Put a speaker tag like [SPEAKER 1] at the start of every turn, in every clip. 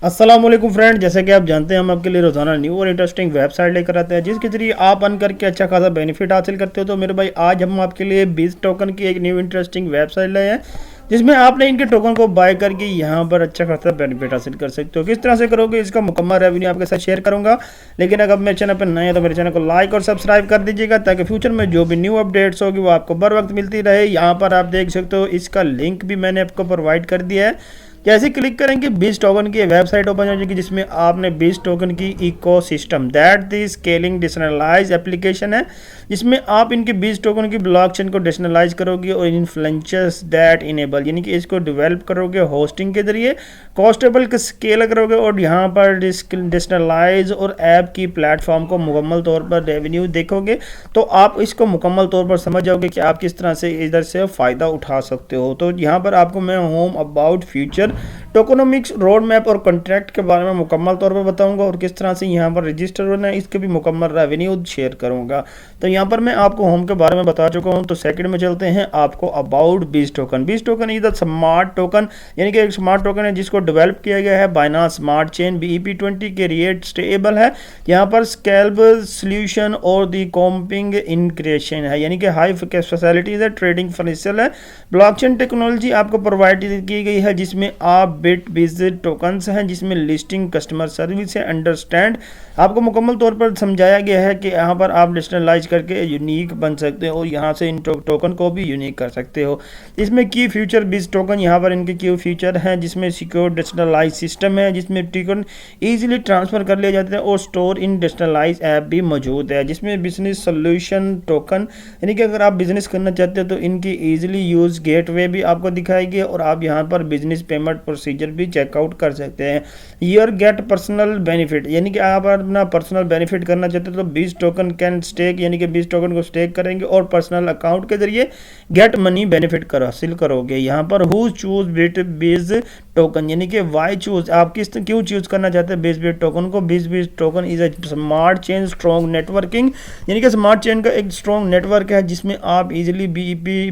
[SPEAKER 1] अस्सलाम वालेकुम फ्रेंड, जैसे कि आप जानते हैं हम आपके लिए रोज़ाना न्यू और इंटरेस्टिंग वेबसाइट लेकर आते हैं जिसके जरिए आप अर्न करके अच्छा खासा बेनिफिट हासिल करते हो। तो मेरे भाई आज हम आपके लिए बीज टोकन की एक न्यू इंटरेस्टिंग वेबसाइट लाए हैं जिसमें आपने इनके टोकन को बाय करके यहाँ पर अच्छा खासा बेनिफिट हासिल कर सकते हो। किस तरह से करोगे इसका मुकम्मल रेवेन्यू आपके साथ शेयर करूंगा, लेकिन अगर मेरे चैनल पर नए हैं तो मेरे चैनल को लाइक और सब्सक्राइब कर दीजिएगा ताकि फ्यूचर में जो भी न्यू अपडेट्स होगी वो आपको बर वक्त मिलती रहे। यहाँ पर आप देख सकते हो इसका लिंक भी मैंने आपको प्रोवाइड कर दिया है। जैसे क्लिक करेंगे बीज टोकन की वेबसाइट ओपन हो जाएगी जिसमें आपने बीज टोकन की ecosystem that the scaling decentralize application है जिसमें आप इनके बीज टोकन की ब्लॉकचेन को डिसेंट्रलाइज करोगे और इन्फ्लुएंसर्स दैट इनेबल यानी कि इसको डेवलप करोगे होस्टिंग के जरिए, कॉस्टेबल का स्केल करोगे और यहाँ पर डिसेंट्रलाइज और ऐप की प्लेटफॉर्म को मुकम्मल तौर पर रेवेन्यू देखोगे तो आप इसको मुकम्मल तौर पर समझ जाओगे कि आप किस तरह से इधर से फ़ायदा उठा सकते हो। तो यहाँ पर आपको मैं home about future tokenomics road map और कॉन्ट्रैक्ट के बारे में मुकम्मल तौर पर बताऊंगा और किस तरह से यहाँ पर रजिस्टर होना है इसके भी मुकम्मल रेवेन्यू शेयर करूंगा। तो यहाँ पर मैं आपको होम के बारे में बता चुका हूँ। तो सेकंड में चलते हैं आपको अबाउट बीज टोकन। बीज token is the smart token यानी कि एक स्मार्ट टोकन है जिसको डेवलप किया गया है बाइनांस स्मार्ट चेन BEP20 के रेट स्टेबल है। यहाँ पर स्केलेबल सोल्यूशन और दी कॉम्पिंग इनक्रेशन है यानी कि हाई फैसिलिटीज है, ट्रेडिंग फाइनेंशियल है, ब्लॉकचेन टेक्नोलॉजी आपको प्रोवाइड की गई है जिसमें आप बिट बीज टोकन्स हैं जिसमें लिस्टिंग कस्टमर सर्विस है, अंडरस्टैंड आपको मुकम्मल तौर पर समझाया गया है कि यहाँ पर आप डिजिटलाइज करके यूनिक बन सकते हो और यहाँ से इन टोकन को भी यूनिक कर सकते हो। इसमें की फ्यूचर बीज टोकन यहाँ पर इनके की फ्यूचर हैं जिसमें सिक्योर डिजिटलाइज सिस्टम है जिसमें टोकन ईजिली ट्रांसफर कर लिए जाते हैं और स्टोर इन डिजिटलाइज ऐप भी मौजूद है जिसमें बिजनेस सोल्यूशन टोकन यानी कि अगर आप बिजनेस करना चाहते हो तो इनकी ईजिली यूज गेटवे भी आपको दिखाएगी और आप यहाँ पर बिजनेस पेमेंट प्रोसीजर भी चेकआउट कर सकते हैं। ईयर गेट पर्सनल बेनिफिट यानी कि आप अपना पर्सनल बेनिफिट करना चाहते हो तो बीज टोकन कैन स्टेक यानी कि बीज टोकन को स्टेक करेंगे और पर्सनल अकाउंट के जरिए गेट मनी बेनिफिट हासिल करोगे। यहाँ पर हु चूज बिट बीज टोकन यानी कि वाई चूज आप क्यों चूज करना चाहते हैं बीज टोकन को। बीज token is a smart chain strong networking यानी कि स्मार्ट चेन का एक स्ट्रॉन्ग नेटवर्क है जिसमें आप इजीली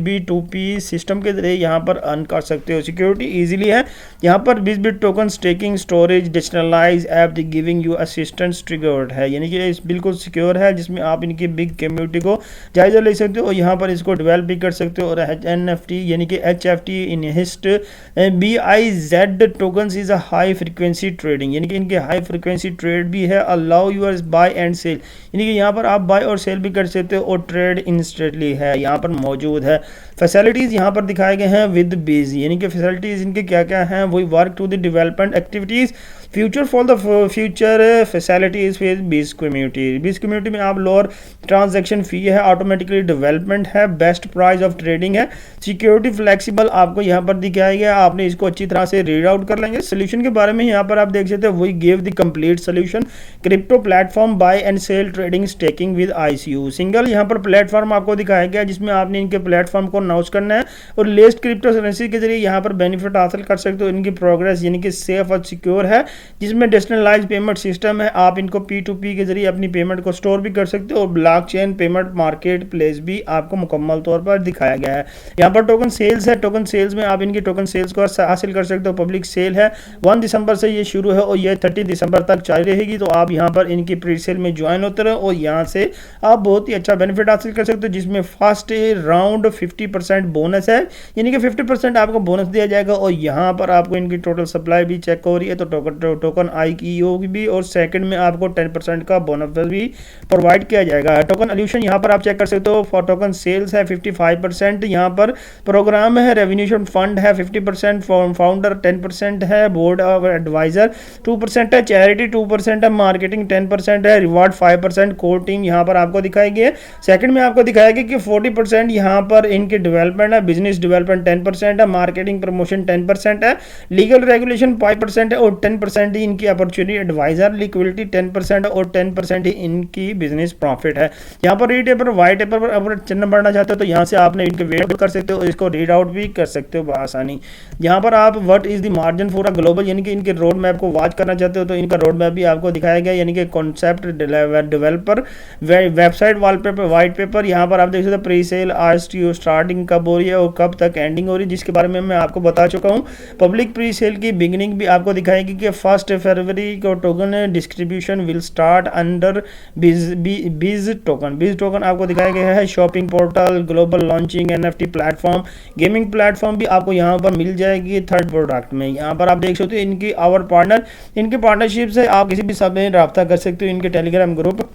[SPEAKER 1] B2P सिस्टम के जरिए यहाँ पर अर्न कर सकते हो। सिक्योरिटी इजीली है यहाँ पर BIZ token staking storage digitalize app the giving you assistance triggered है यानी कि बिल्कुल सिक्योर है जिसमें आप इनकी बिग कम्युनिटी को जायजा ले सकते हो और यहाँ पर इसको डेवलप भी कर सकते हो। और NFT यानी कि HFT इनहिस्ट BIZ tokens is a high frequency trading यानी कि इनके हाई फ्रीक्वेंसी ट्रेड भी है। Allow your buy and sell यानी कि यहाँ पर आप बाय और सेल भी कर सकते हो और ट्रेड इंस्टेंटली है यहाँ पर मौजूद है। फैसिलिटीज़ यहाँ पर दिखाए गए हैं विद बीज यानी कि फैसिलिटीज़ इनके क्या क्या हैं। वही work to the development activities future for the future facilities with BIZ community. BIZ community में आप लोअर ट्रांजैक्शन फी है, ऑटोमेटिकली डेवलपमेंट है, बेस्ट प्राइस ऑफ ट्रेडिंग है, सिक्योरिटी फ्लेक्सिबल आपको यहाँ पर दिखाया गया। आपने इसको अच्छी तरह से रीड आउट कर लेंगे। सोल्यूशन के बारे में यहाँ पर आप देख सकते हैं वही give the complete solution crypto platform buy and sell trading staking with ICO। Single यहाँ पर प्लेटफॉर्म आपको दिखाया गया जिसमें आपने इनके प्लेटफॉर्म को अनाउंस करना है और लेस्ट क्रिप्टो करेंसी के जरिए यहाँ पर बेनिफिट हासिल कर सकते हो। इनकी प्रोग्रेस यानी कि सेफ और सिक्योर है जिसमें डिसेंट्रलाइज्ड पेमेंट सिस्टम है। आप इनको P2P के जरिए अपनी पेमेंट को स्टोर भी कर सकते हो और ब्लॉकचेन पेमेंट मार्केट प्लेस भी आपको मुकम्मल तौर पर दिखाया गया है। यहाँ पर टोकन सेल्स है, टोकन सेल्स में आप इनकी टोकन सेल्स को हासिल कर सकते हो। पब्लिक सेल है 1 दिसंबर से ये शुरू है और ये 30 दिसंबर तक जारी रहेगी। तो आप यहाँ पर इनकी प्री सेल में ज्वाइन होते रहो और यहाँ से आप बहुत ही अच्छा बेनिफिट हासिल कर सकते हो जिसमें फर्स्ट राउंड 50% बोनस है यानी कि 50% आपको बोनस दिया जाएगा और यहाँ पर आपको इनकी टोटल सप्लाई भी चेक हो रही है तो टोकन ICO भी और सेकंड में आपको 10% का बोनस भी प्रोवाइड किया जाएगा। टोकन एल्यूशन यहाँ पर आप चेक कर सकते हो। फॉर टोकन सेल्स है 55%, यहाँ पर प्रोग्राम है रेवेन्यूशन फंड है 50%, फाउंडर 10% है, बोर्ड ऑफ एडवाइजर 2% है, चैरिटी 2% है, मार्केटिंग 10% है, रिवार्ड 5%, कोर टीम यहाँ पर आपको दिखाएगी। सेकंड में आपको दिखाएगी कि 40% यहाँ पर इनके डेवलपमेंट है, बिजनेस डेवलपमेंट 10% है, मार्केटिंग प्रमोशन 10% है, लीगल रेगुलेशन 5% है और 10% 10% ही इनकी अपॉर्चुनिटी एडवाइजर लिक्विडिटी 10% और 10% ही इनकी बिजनेस प्रॉफिट है। यहाँ पर रीड पेपर वाइट पेपर पर अगर चिन्ह बढ़ना चाहते हो तो यहाँ से आपने इनके वेट कर सकते हो, इसको रीड आउट भी कर सकते हो बआसानी। यहाँ पर आप what is the margin for a global यानी कि इनके रोड मैप को वॉच करना चाहते हो तो इनका रोड मैप भी आपको दिखाया गया, यानी कि concept developer website wallpaper white paper. यहाँ पर आप देख सकते हो प्री सेल आज स्टार्टिंग कब हो रही है और कब तक एंडिंग हो रही है, जिसके बारे में मैं आपको बता चुका हूँ। पब्लिक प्री सेल की बिगिनिंग भी आपको दिखाएगी कि 1 फरवरी को token distribution will start under बीज टोकन आपको दिखाया गया है। Shopping portal, global launching, NFT platform, gaming platform भी आपको यहाँ पर मिल जाएगी थर्ड प्रोडक्ट में। यहाँ पर आप देख सकते हो इनकी आवर पार्टनर, इनके पार्टनरशिप से आप किसी भी समय रब्ता कर सकते हो इनके टेलीग्राम ग्रुप,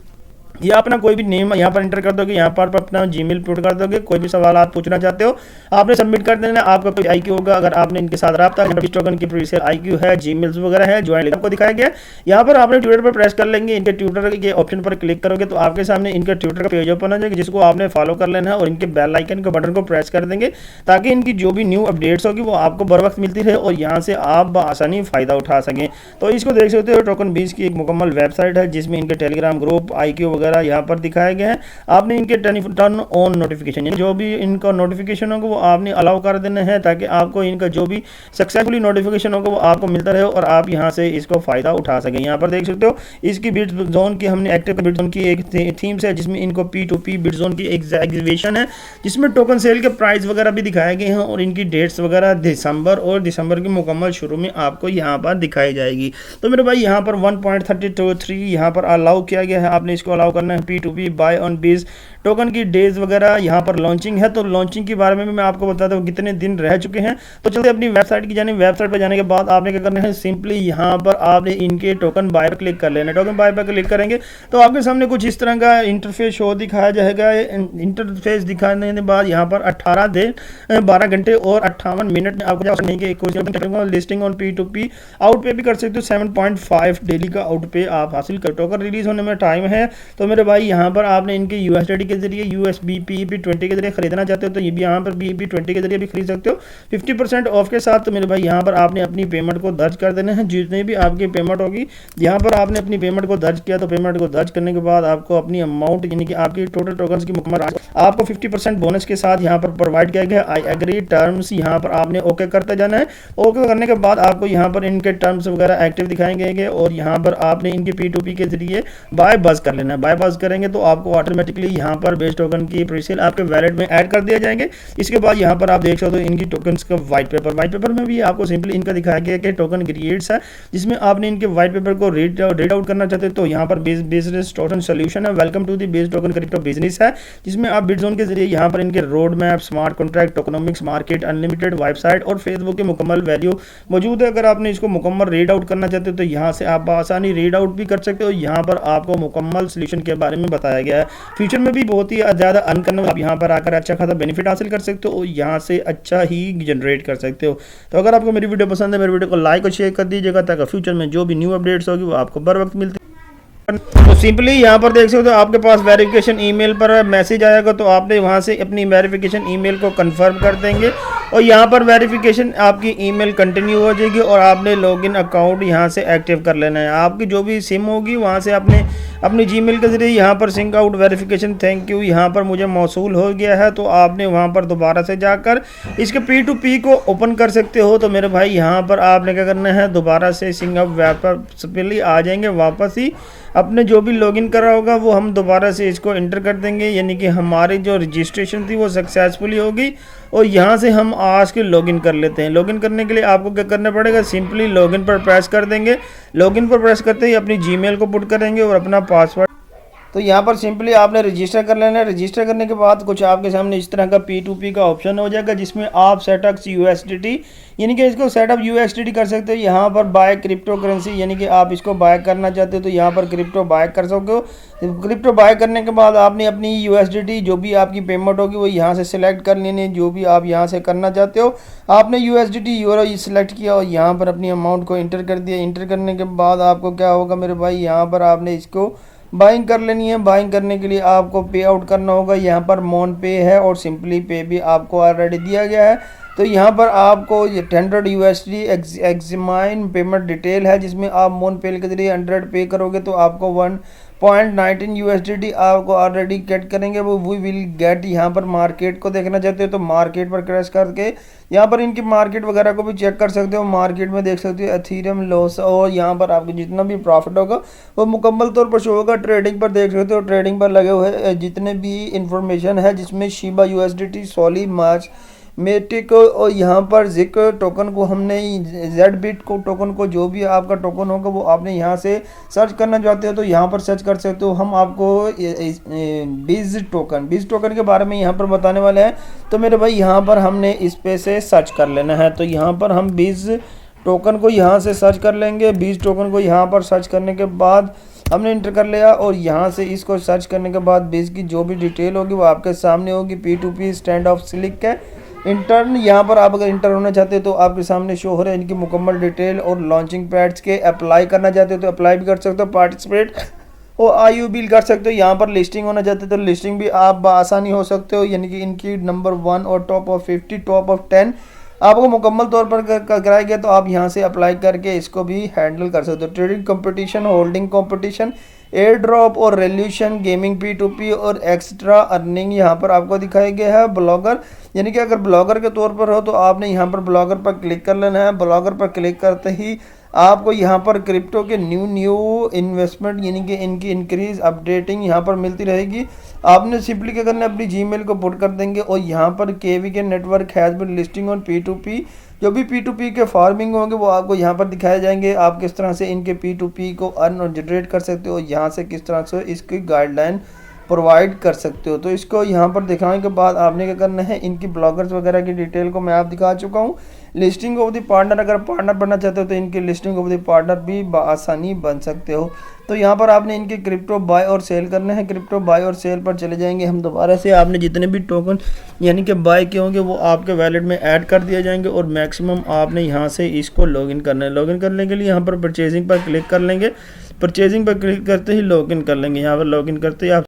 [SPEAKER 1] या अपना कोई भी नेम यहाँ पर इंटर कर दोगे, यहाँ पर अपना जीमेल पुट कर दोगे, कोई भी सवाल आप पूछना चाहते हो आपने सबमिट कर देना, आपका कोई आईक्यू होगा अगर आपने इनके साथ रब्ता टोकन की प्रीसेल आईक्यू है, जीमेल्स वगैरह है, ज्वाइन आपको दिखाया गया। यहाँ पर आपने ट्विटर पर प्रेस कर लेंगे, इनके ट्विटर के ऑप्शन पर क्लिक करोगे तो आपके सामने इनके ट्विटर का पेज ओपन हो जाएगा जिसको आपने फॉलो कर लेना है और इनके बेल आइकन के बटन को प्रेस कर देंगे ताकि इनकी जो भी न्यू अपडेट्स होगी वो आपको बर वक्त मिलती रहे और यहाँ से आप आसानी फ़ायदा उठा सकें। तो इसको देख सकते हो टोकन 20 की एक मुकम्मल वेबसाइट है जिसमें इनके टेलीग्राम ग्रुप, आईक्यू वगैरह यहाँ पर दिखाया गया है। आपने इनके टर्न ऑन नोटिफिकेशन जो भी इनका नोटिफिकेशन होगा वो आपने अलाउ कर देना है ताकि आपको इनका जो भी सक्सेसफुली नोटिफिकेशन होगा वो आपको मिलता रहे और आप यहाँ से इसको फायदा उठा सकें। यहाँ पर देख सकते हो इसकी बिट जोन की हमने एक्टिव बिट जोन की एक थीम्स है जिसमें इनको P2P बिट जोन की एग्जीबिशन है जिसमें टोकन सेल के प्राइस वगैरह भी दिखाए गए हैं और इनकी डेट्स वगैरह दिसंबर की मुकम्मल शुरू में आपको यहाँ पर दिखाई जाएगी। तो मेरे भाई यहाँ पर 1.33 यहाँ पर अलाउ किया गया है, आपने इसको अलाउ करना है। P2P बाय ऑन बीज टोकन की डेज वगैरह यहाँ पर लॉन्चिंग है, तो लॉन्चिंग के बारे में भी मैं आपको बताता हूँ कितने दिन रह चुके हैं। तो चलते अपनी वेबसाइट की जाने, वेबसाइट पर जाने के बाद आपने क्या करना है, सिंपली यहाँ पर आपने इनके टोकन बाय पर क्लिक कर लेना है। टोकन बाय पर क्लिक करेंगे तो आपके सामने कुछ इस तरह का इंटरफेस शो दिखाया जाएगा। इंटरफेस दिखाने के बाद यहाँ पर 18 दिन 12 घंटे और 58 मिनट में आपको लिस्टिंग ऑन P2P आउट पे भी कर सकते हो। 7.5 डेली का आउट पे आप हासिल कर, टोकन रिलीज होने में टाइम है। तो मेरे भाई यहाँ पर आपने इनके USDT के जरिए USBP20 के जरिए खरीदना चाहते हो तो ये भी यहाँ पर BEP20 के जरिए भी खरीद सकते हो 50% ऑफ के साथ। तो मेरे भाई यहाँ पर आपने अपनी पेमेंट को दर्ज कर देना है, जितनी भी आपकी पेमेंट होगी यहाँ पर आपने अपनी पेमेंट को दर्ज किया। तो पेमेंट को दर्ज करने के बाद आपको अपनी अमाउंट यानी कि आपकी टोटल टोकन्स की मुकम्मल आपको 50% बोनस के साथ यहाँ पर प्रोवाइड किया गया। आई एग्री टर्म्स यहाँ पर आपने ओके करते जाना है। ओके करने के बाद आपको यहाँ पर इनके टर्म्स वगैरह एक्टिव दिखाएंगे और यहाँ पर आपने इनके P2P के जरिए बाय बस कर लेना है। बाय बस करेंगे तो आपको ऑटोमेटिकली यहाँ पर बेस टोकन की प्रीसेल आपके वैलेट में ऐड कर दिया जाएंगे। इसके बाद यहाँ पर आप देख सकते हो इनकी टोकन्स का वाइट पेपर में भी आपको सिंपली इनका दिखाया गया कि टोकन क्रिएट्स है जिसमें आपने इनके वाइट पेपर को रीड आउट करना चाहते हैं तो यहाँ पर बिजनेस टोकन सोल्यूशन है, welcome to the base token crypto business है जिसमें आप बिटजोन के जरिए यहाँ पर इनके road map, smart contract, tokenomics, market, unlimited website और फेसबुक की मुकम्मल वैल्यू मौजूद है। अगर आपने इसको मुकम्मल रीड आउट करना चाहते हो तो यहाँ से आप आसानी रीड आउट भी कर सकते हो। यहाँ पर आपको मुकम्मल सोल्यूशन के बारे में बताया गया है। फ्यूचर में भी बहुत ही ज़्यादा अर्न करना, आप यहाँ पर आकर अच्छा खासा बेनिफिट हासिल कर सकते हो और यहाँ से अच्छा ही जनरेट कर सकते हो। तो अगर आपको मेरी वीडियो पसंद है मेरी वीडियो को लाइक और शेयर कर दीजिएगा ताकि फ्यूचर में जो भी न्यू अपडेट्स होगी वो आपको बर वक्त मिलती है। तो सिंपली यहाँ पर देख सकते हो आपके पास वेरिफिकेशन ईमेल पर मैसेज आएगा तो आपने वहाँ से अपनी वेरिफिकेशन ईमेल को कंफर्म कर देंगे और यहाँ पर वेरिफिकेशन आपकी ईमेल कंटिन्यू हो जाएगी और आपने लॉगिन अकाउंट यहाँ से एक्टिव कर लेना है। आपकी जो भी सिम होगी वहाँ से आपने अपनी जीमेल के जरिए यहाँ पर sync out verification thank you यहाँ पर मुझे मौसूल हो गया है तो आपने वहाँ पर दोबारा से जाकर इसके P2P को ओपन कर सकते हो। तो मेरे भाई यहाँ पर आपने क्या करना है, दोबारा से सिंक आउट वापस आ जाएंगे, वापस ही अपने जो भी लॉगिन करा होगा वो हम दोबारा से इसको इंटर कर देंगे, यानी कि हमारी जो रजिस्ट्रेशन थी वो सक्सेसफुली होगी और यहाँ से हम आज के लॉगिन कर लेते हैं। लॉगिन करने के लिए आपको क्या करना पड़ेगा, सिंपली लॉगिन पर प्रेस कर देंगे। लॉगिन पर प्रेस करते ही अपनी जीमेल को पुट करेंगे और अपना पासवर्ड, तो यहाँ पर सिंपली आपने रजिस्टर कर लेना है। रजिस्टर करने के बाद कुछ आपके सामने इस तरह का P2P का ऑप्शन हो जाएगा जिसमें आप सेटअप USDT यानी कि इसको सेटअप USDT कर सकते हो। यहाँ पर बाय क्रिप्टो करेंसी यानी कि आप इसको बाय करना चाहते हो तो यहाँ पर क्रिप्टो बाय कर सकते हो। क्रिप्टो बाय करने के बाद आपने अपनी USDT जो भी आपकी पेमेंट होगी वो यहाँ से सिलेक्ट कर लेनी, जो भी आप यहाँ से करना चाहते हो। आपने USDT यूरो सिलेक्ट किया और यहाँ पर अपनी अमाउंट को इंटर कर दिया। इंटर करने के बाद आपको क्या होगा मेरे भाई, यहाँ पर आपने इसको बाइंग कर लेनी है। बाइंग करने के लिए आपको पे आउट करना होगा। यहाँ पर मोन पे है और सिंपली पे भी आपको ऑलरेडी दिया गया है। तो यहाँ पर आपको ये 100 USD एग्जामाइन पेमेंट डिटेल है, जिसमें आप मोनपेल के जरिए 100 पे करोगे तो आपको 1.19 USDT आपको ऑलरेडी गेट करेंगे। वो वी विल गेट। यहाँ पर मार्केट को देखना चाहते हो तो मार्केट पर क्रैश करके यहाँ पर इनकी मार्केट वगैरह को भी चेक कर सकते हो। मार्केट में देख सकते हो एथीरियम लॉस, और यहाँ पर आपको जितना भी प्रॉफिट होगा वो मुकम्मल तौर पर शो होगा। ट्रेडिंग पर देख सकते हो, ट्रेडिंग पर लगे हुए जितने भी इंफॉर्मेशन है, जिसमें शिबा USDT, सॉली, मार्च, मेटिक और यहाँ पर जिक टोकन को हमने जेड बिट को टोकन को जो भी आपका टोकन होगा वो आपने यहाँ से सर्च करना चाहते हो तो यहाँ पर सर्च कर सकते हो। हम आपको बीज टोकन के बारे में यहाँ पर बताने वाले हैं। तो मेरे भाई यहाँ पर हमने इस पे से सर्च कर लेना है। तो यहाँ पर हम बीज टोकन को यहाँ से सर्च कर लेंगे। बीज टोकन को यहाँ पर सर्च करने के बाद हमने इंटर कर लिया, और यहाँ से इसको सर्च करने के बाद बीज की जो भी डिटेल होगी वो आपके सामने होगी। P2P स्टैंड ऑफ सिलिक है इंटर्न। यहाँ पर आप अगर इंटर होना चाहते हो तो आपके सामने शो हो रहा है इनकी मुकम्मल डिटेल, और लॉन्चिंग पैड्स के अप्लाई करना चाहते हो तो अप्लाई भी कर सकते हो, पार्टिसिपेट और IU बिल कर सकते हो। यहाँ पर लिस्टिंग होना चाहते हो तो लिस्टिंग भी आप आसानी हो सकते हो, यानी कि इनकी नंबर 1 और टॉप ऑफ 50 टॉप ऑफ 10 आपको मुकम्मल तौर पर कराया गया, तो आप यहाँ से अप्लाई करके इसको भी हैंडल कर सकते हो। Trading competition, holding competition, air drop और रेल्यूशन, गेमिंग, P2P और एक्स्ट्रा अर्निंग यहाँ पर आपको दिखाया गया है। ब्लॉगर, यानी कि अगर ब्लॉगर के तौर पर हो तो आपने यहाँ पर ब्लॉगर पर क्लिक कर लेना है। ब्लॉगर पर क्लिक करते ही आपको यहाँ पर क्रिप्टो के न्यू इन्वेस्टमेंट, यानी कि इनकी इंक्रीज अपडेटिंग यहाँ पर मिलती रहेगी। आपने सिंपली क्या करना है, अपनी जीमेल को पुट कर देंगे, और यहाँ पर KV के network has been listing on P2P, जो भी P2P के फार्मिंग होंगे वो आपको यहाँ पर दिखाए जाएंगे। आप किस तरह से इनके P2P को अर्न और जनरेट कर सकते हो, यहाँ से किस तरह से इसकी गाइडलाइन प्रोवाइड कर सकते हो। तो इसको यहाँ पर दिखाने के बाद आपने क्या करना है, इनकी ब्लॉगर्स वगैरह की डिटेल को मैं आप दिखा चुका हूँ। लिस्टिंग ऑफ द पार्टनर, अगर पार्टनर बनना चाहते हो तो इनकी लिस्टिंग ऑफ द पार्टनर भी आसानी बन सकते हो। तो यहाँ पर आपने इनके क्रिप्टो बाय और सेल करने हैं। क्रिप्टो बाय और सेल पर चले जाएंगे हम दोबारा से। आपने जितने भी टोकन यानी कि बाय किए होंगे वो आपके वैलेट में ऐड कर दिए जाएंगे, और मैक्सिमम आपने यहाँ से इसको लॉगिन करना है। लॉगिन करने के लिए यहाँ पर परचेजिंग पर क्लिक कर लेंगे। परचेजिंग पर क्लिक करते ही लॉगिन कर लेंगे। यहाँ पर लॉगिन करते ही आप